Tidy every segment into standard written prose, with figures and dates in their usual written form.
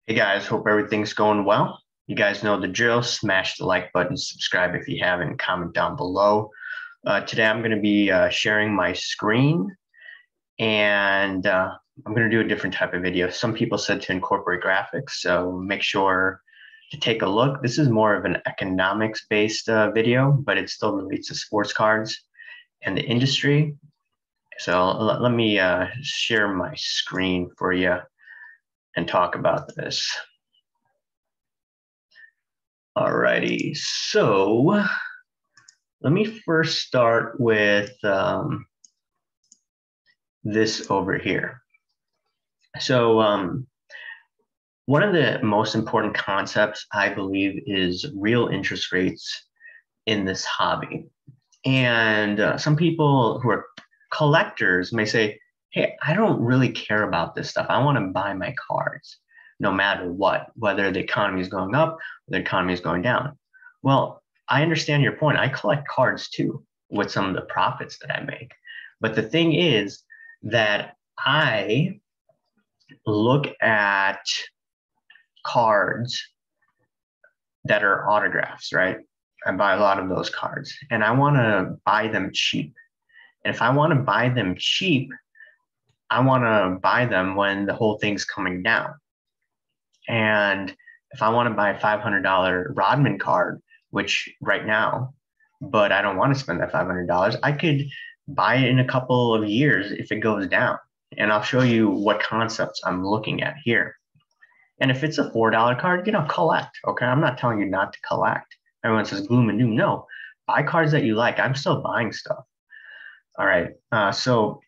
Hey guys, hope everything's going well. You guys know the drill. Smash the like button, subscribe if you haven't, comment down below. Today I'm going to be sharing my screen and I'm going to do a different type of video. Some people said to incorporate graphics, so make sure to take a look. This is more of an economics based video, but it still relates to sports cards and the industry. So let me share my screen for you and talk about this. Alrighty, so let me first start with this over here. So one of the most important concepts, I believe, is real interest rates in this hobby. And some people who are collectors may say, hey, I don't really care about this stuff. I want to buy my cards no matter what, whether the economy is going up or the economy is going down. Well, I understand your point. I collect cards too with some of the profits that I make. But the thing is that I look at cards that are autographs, right? I buy a lot of those cards and I want to buy them cheap. And if I want to buy them cheap, I want to buy them when the whole thing's coming down. And if I want to buy a $500 Rodman card, which right now, but I don't want to spend that $500, I could buy it in a couple of years if it goes down. And I'll show you what concepts I'm looking at here. And if it's a $4 card, collect. Okay. I'm not telling you not to collect. Everyone says gloom and doom. No, buy cards that you like. I'm still buying stuff. All right. So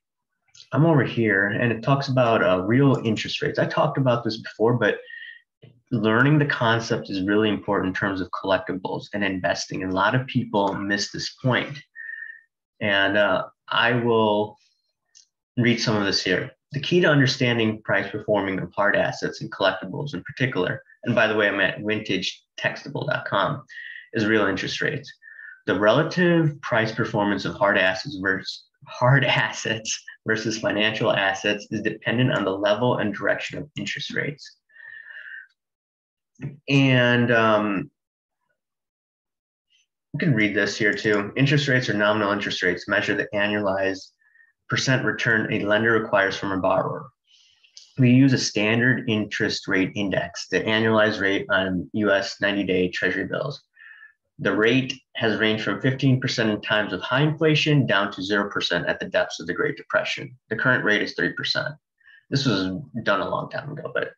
I'm over here and it talks about real interest rates. I talked about this before, but learning the concept is really important in terms of collectibles and investing. And a lot of people miss this point. And I will read some of this here. The key to understanding price performing of hard assets and collectibles in particular, and by the way, I'm at vintagetextable.com, is real interest rates. The relative price performance of hard assets versus financial assets is dependent on the level and direction of interest rates. And you can read this here too. Interest rates or nominal interest rates measure the annualized percent return a lender requires from a borrower. We use a standard interest rate index, the annualized rate on US 90-day Treasury bills. The rate has ranged from 15% in times of high inflation down to 0% at the depths of the Great Depression. The current rate is 3%. This was done a long time ago, but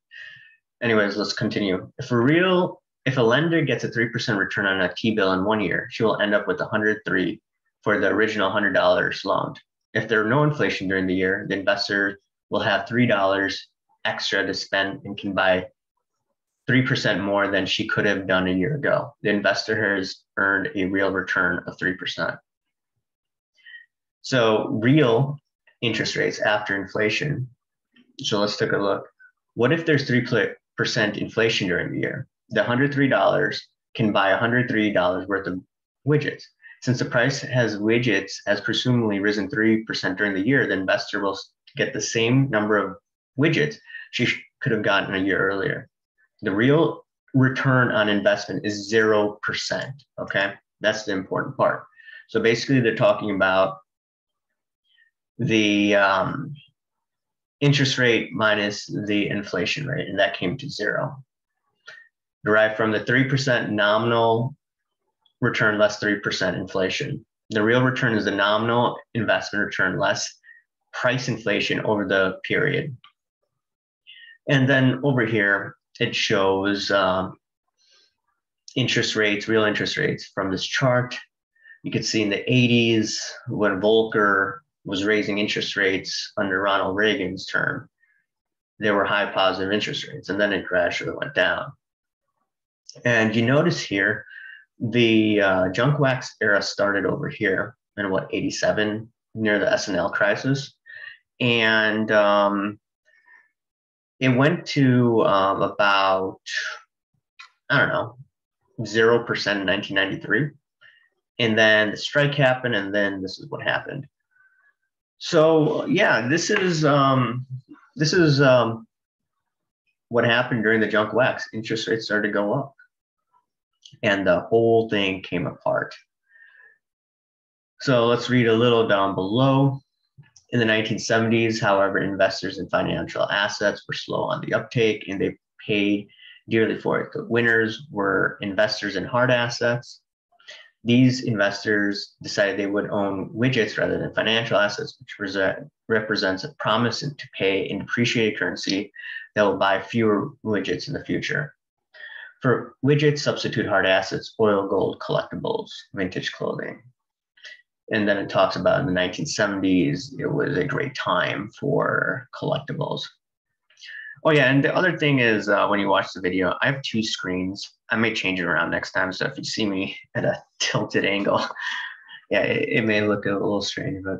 anyways, let's continue. If a lender gets a 3% return on a T-bill in 1 year, she will end up with 103 for the original $100 loaned. If there are no inflation during the year, the investor will have $3 extra to spend and can buy 3% more than she could have done a year ago. The investor has earned a real return of 3%. So real interest rates after inflation. So let's take a look. What if there's 3% inflation during the year? The $103 can buy $103 worth of widgets. Since the price has widgets has presumably risen 3% during the year, the investor will get the same number of widgets she could have gotten a year earlier. The real return on investment is 0%. Okay, that's the important part. So basically, they're talking about the interest rate minus the inflation rate, and that came to 0. Derived from the 3% nominal return less 3% inflation. The real return is the nominal investment return less price inflation over the period. And then over here, it shows interest rates, real interest rates from this chart. You can see in the 80s when Volcker was raising interest rates under Ronald Reagan's term, there were high positive interest rates, and then it gradually went down. And you notice here, the junk wax era started over here in 87, near the S&L crisis. And it went to about, I don't know, 0% in 1993. And then the strike happened, and then this is what happened. So yeah, this is what happened during the junk wax? Interest rates started to go up, and the whole thing came apart. So let's read a little down below. In the 1970s, however, investors in financial assets were slow on the uptake, and they paid dearly for it. The winners were investors in hard assets. These investors decided they would own widgets rather than financial assets, which represents a promise to pay in depreciated currency that will buy fewer widgets in the future. For widgets, substitute hard assets, oil, gold, collectibles, vintage clothing. And then it talks about in the 1970s, it was a great time for collectibles. Oh yeah, and the other thing is when you watch the video, I have two screens. I may change it around next time, so if you see me at a tilted angle, yeah, it may look a little strange, but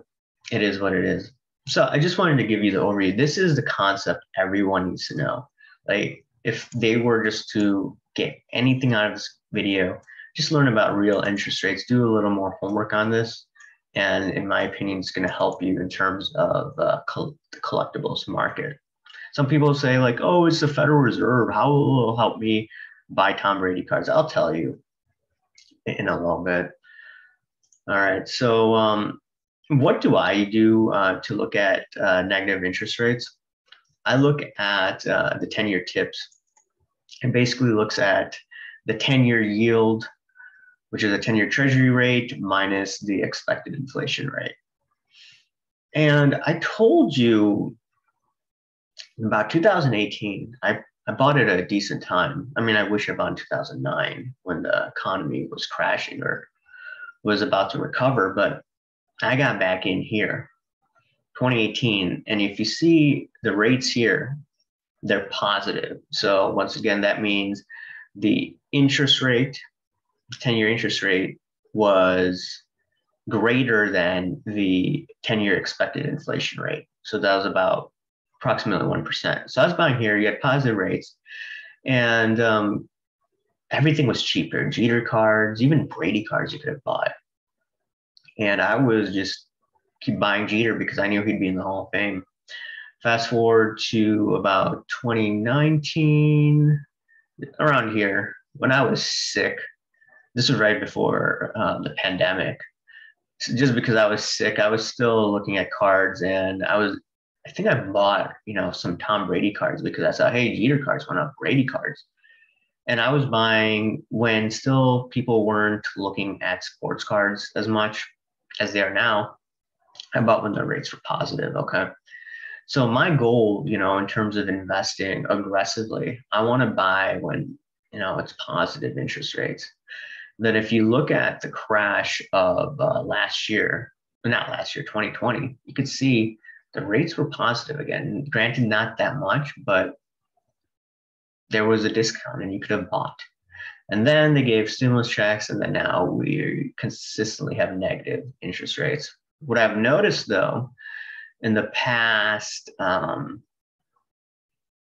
it is what it is. So I just wanted to give you the overview. This is the concept everyone needs to know. Like if they were just to get anything out of this video, just learn about real interest rates, do a little more homework on this. And in my opinion, it's going to help you in terms of the collectibles market. Some people say like, oh, it's the Federal Reserve. How will it help me buy Tom Brady cards? I'll tell you in a little bit. All right. So what do I do to look at negative interest rates? I look at the 10-year tips. It basically looks at the 10-year yield, which is a 10-year treasury rate minus the expected inflation rate. And I told you about 2018, I bought it at a decent time. I mean, I wish I bought in 2009 when the economy was crashing or was about to recover, but I got back in here, 2018. And if you see the rates here, they're positive. So once again, that means the interest rate, 10-year interest rate was greater than the 10-year expected inflation rate. So that was about approximately 1%. So I was buying here, you had positive rates, and everything was cheaper. Jeter cards, even Brady cards you could have bought. And I was just keep buying Jeter because I knew he'd be in the Hall of Fame. Fast forward to about 2019, around here, when I was sick. This was right before the pandemic. So just because I was sick, I was still looking at cards, and I think I bought, some Tom Brady cards because I saw, hey, Jeter cards went up, Brady cards. And I was buying when still people weren't looking at sports cards as much as they are now. I bought when the rates were positive, okay? So my goal, in terms of investing aggressively, I want to buy when, it's positive interest rates. That if you look at the crash of last year, 2020, you could see the rates were positive again. Granted, not that much, but there was a discount and you could have bought. And then they gave stimulus checks, and then now we consistently have negative interest rates. What I've noticed, though, in the past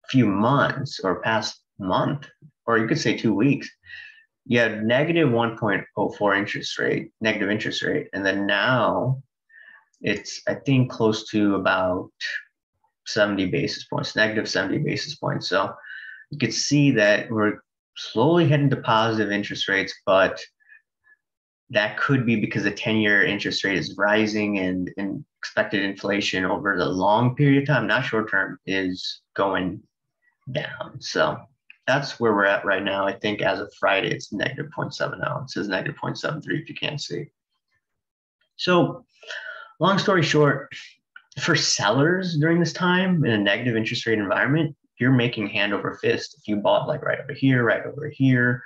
few months or past month, or you could say 2 weeks, you had negative 1.04 negative interest rate. And then now it's, I think, close to about 70 basis points, negative 70 basis points. So you could see that we're slowly heading to positive interest rates, but that could be because the 10-year interest rate is rising and expected inflation over the long period of time, not short term, is going down. So that's where we're at right now. I think as of Friday, it's negative 0.70. It says negative 0.73 if you can't see. So long story short, for sellers during this time in a negative interest rate environment, you're making hand over fist. If you bought like right over here,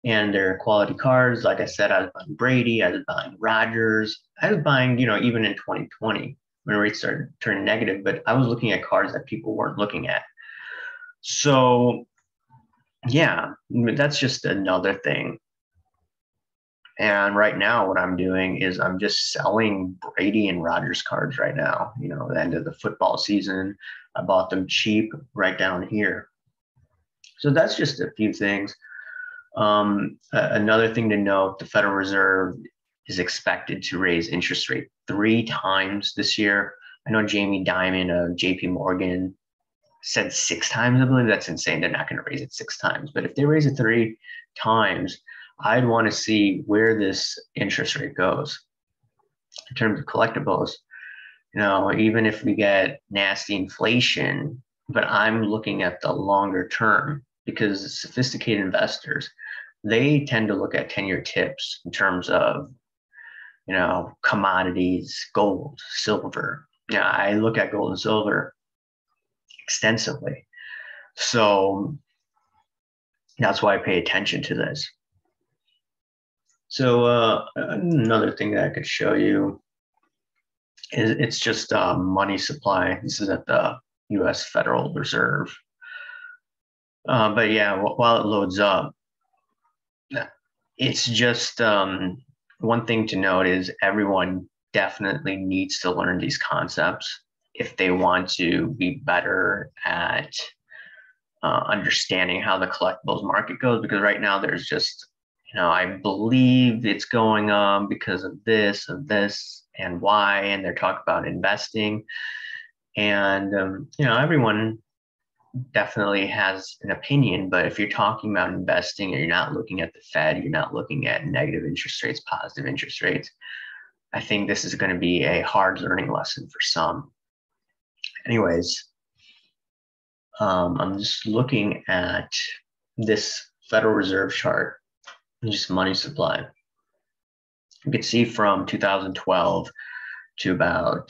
and they're quality cards. Like I said, I was buying Brady, I was buying Rodgers, I was buying, even in 2020 when rates started turning negative, but I was looking at cards that people weren't looking at. So yeah, that's just another thing. And right now, what I'm doing is I'm just selling Brady and Rodgers cards right now. The end of the football season, I bought them cheap right down here. So that's just a few things. Another thing to note, the Federal Reserve is expected to raise interest rate 3 times this year. I know Jamie Dimon of JP Morgan said 6 times, I believe that's insane. They're not going to raise it 6 times. But if they raise it 3 times, I'd want to see where this interest rate goes in terms of collectibles. Even if we get nasty inflation, but I'm looking at the longer term, because sophisticated investors, they tend to look at 10-year tips in terms of, commodities, gold, silver. I look at gold and silver extensively. So that's why I pay attention to this. So another thing that I could show you is it's just money supply. This is at the U.S. Federal Reserve. But yeah, while it loads up, it's just one thing to note is everyone definitely needs to learn these concepts if they want to be better at understanding how the collectibles market goes. Because right now there's just, I believe it's going on because of this, and why, and they're talking about investing. And, everyone definitely has an opinion, but if you're talking about investing and you're not looking at the Fed, you're not looking at negative interest rates, positive interest rates, I think this is going to be a hard learning lesson for some. Anyways, I'm just looking at this Federal Reserve chart, just money supply. You can see from 2012 to about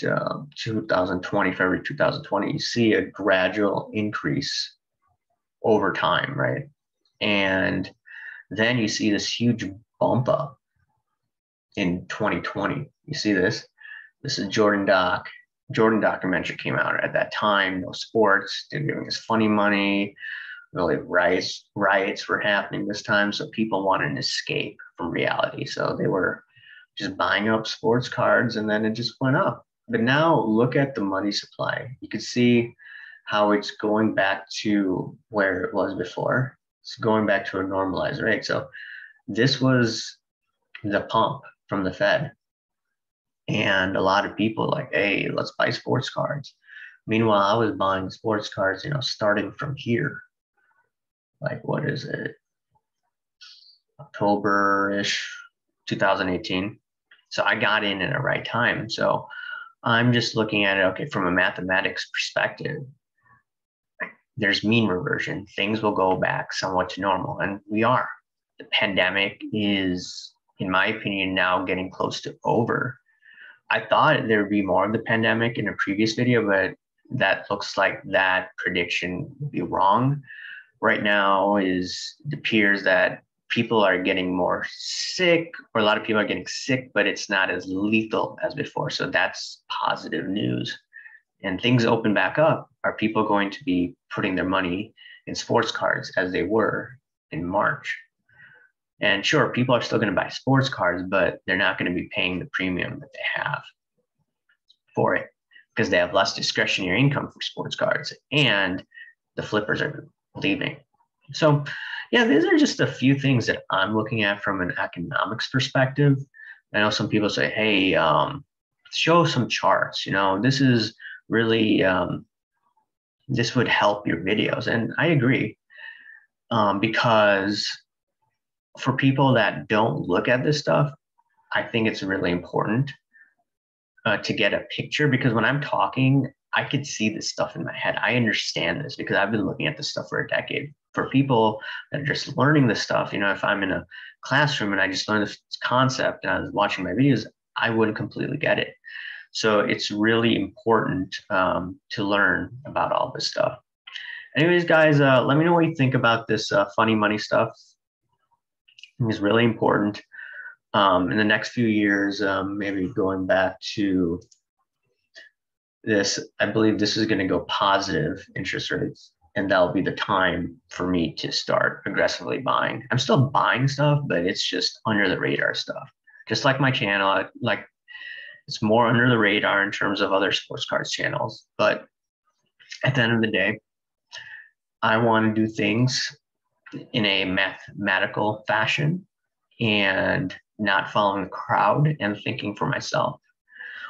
2020, February 2020, you see a gradual increase over time, right? And then you see this huge bump up in 2020. You see this? This is Jordan documentary came out at that time. No sports. They're giving us funny money. Really, riots were happening this time, so people wanted an escape from reality. So they were just buying up sports cards, and then it just went up. But now look at the money supply. You can see how it's going back to where it was before. It's going back to a normalized rate. So this was the pump from the Fed. And a lot of people like, hey, let's buy sports cards. Meanwhile, I was buying sports cards, starting from here. Like, what is it? October-ish, 2018. So I got in at the right time. So I'm just looking at it, okay, from a mathematics perspective, there's mean reversion. Things will go back somewhat to normal, and we are. The pandemic is, in my opinion, now getting close to over. I thought there would be more of the pandemic in a previous video, but that looks like that prediction would be wrong. Right now it appears that people are getting more sick, or a lot of people are getting sick, but it's not as lethal as before. So that's positive news. And things open back up. Are people going to be putting their money in sports cards as they were in March? And sure, people are still going to buy sports cards, but they're not going to be paying the premium that they have for it because they have less discretionary income for sports cards, and the flippers are leaving. So yeah, these are just a few things that I'm looking at from an economics perspective. I know some people say, hey, show some charts. This is really, this would help your videos. And I agree, because for people that don't look at this stuff, I think it's really important to get a picture, because when I'm talking, I could see this stuff in my head. I understand this because I've been looking at this stuff for a decade. For people that are just learning this stuff, if I'm in a classroom and I just learned this concept and I was watching my videos, I wouldn't completely get it. So it's really important to learn about all this stuff. Anyways, guys, let me know what you think about this funny money stuff. It's really important. In the next few years, maybe going back to this, I believe this is going to go positive interest rates, and that'll be the time for me to start aggressively buying. I'm still buying stuff, but it's just under the radar stuff. Just like my channel, like it's more under the radar in terms of other sports cards channels. But at the end of the day, I want to do things in a mathematical fashion and not following the crowd and thinking for myself.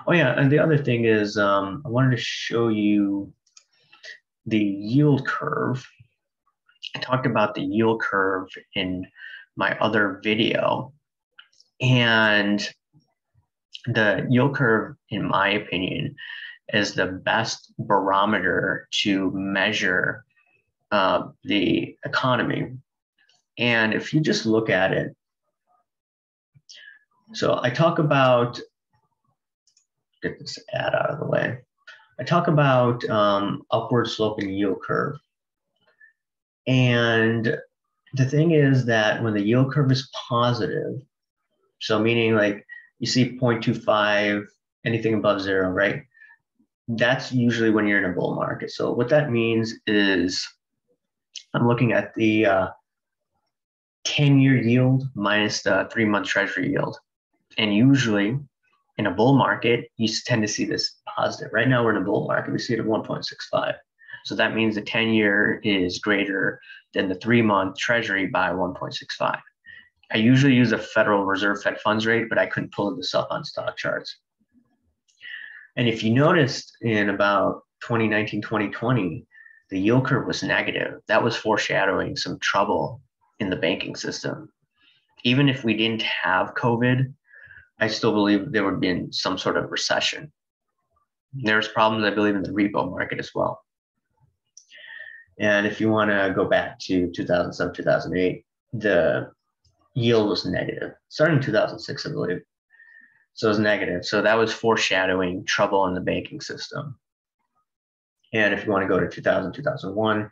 Oh yeah, and the other thing is I wanted to show you the yield curve. I talked about the yield curve in my other video, and the yield curve, in my opinion, is the best barometer to measure the economy. And if you just look at it, so I talk about, get this ad out of the way. I talk about upward sloping yield curve. And the thing is that when the yield curve is positive, so meaning like you see 0.25, anything above zero, right? That's usually when you're in a bull market. So what that means is I'm looking at the 10-year yield minus the 3-month treasury yield. And usually in a bull market, you tend to see this positive. Right now we're in a bull market, we see it at 1.65. So that means the 10-year is greater than the 3-month treasury by 1.65. I usually use a Federal Reserve Fed funds rate, but I couldn't pull this up on stock charts. And if you noticed in about 2019, 2020, the yield curve was negative. That was foreshadowing some trouble in the banking system. Even if we didn't have COVID, I still believe there would have been some sort of recession. There's problems, I believe, in the repo market as well. And if you want to go back to 2007, 2008, the yield was negative, starting in 2006, I believe. So it was negative. So that was foreshadowing trouble in the banking system. And if you want to go to 2000, 2001,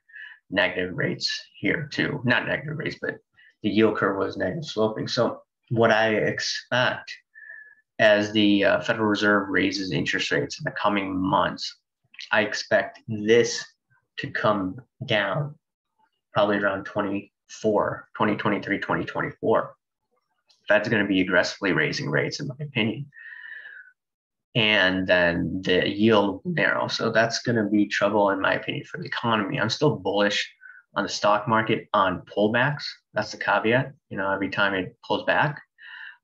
negative rates here too. Not negative rates, but the yield curve was negative sloping. So what I expect as the Federal Reserve raises interest rates in the coming months, I expect this to come down probably around 2023, 2024. Fed's going to be aggressively raising rates, in my opinion. And then the yield will narrow. So that's going to be trouble, in my opinion, for the economy. I'm still bullish on the stock market on pullbacks. That's the caveat. You know, every time it pulls back,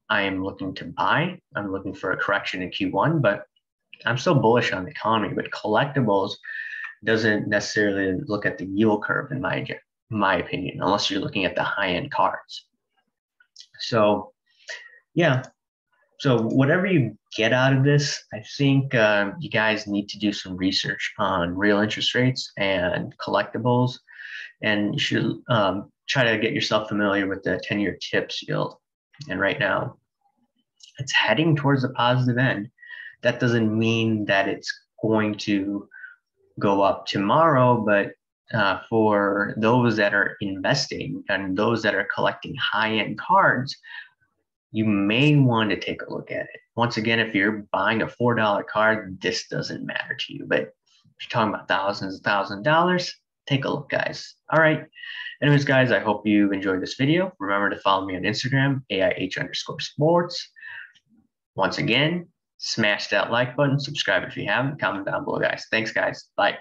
I am looking to buy. I'm looking for a correction in Q1, but I'm still bullish on the economy. But collectibles doesn't necessarily look at the yield curve, in my opinion, unless you're looking at the high-end cards. So, yeah. So whatever you get out of this, I think you guys need to do some research on real interest rates and collectibles, and you should try to get yourself familiar with the 10-year TIPS yield. And right now, it's heading towards the positive end. That doesn't mean that it's going to go up tomorrow, but for those that are investing and those that are collecting high-end cards, you may want to take a look at it. Once again, if you're buying a $4 card, this doesn't matter to you. But if you're talking about thousands of dollars, take a look, guys. All right. Anyways, guys, I hope you enjoyed this video. Remember to follow me on Instagram, AIH_sports. Once again, smash that like button, subscribe if you haven't, comment down below, guys. Thanks, guys. Bye.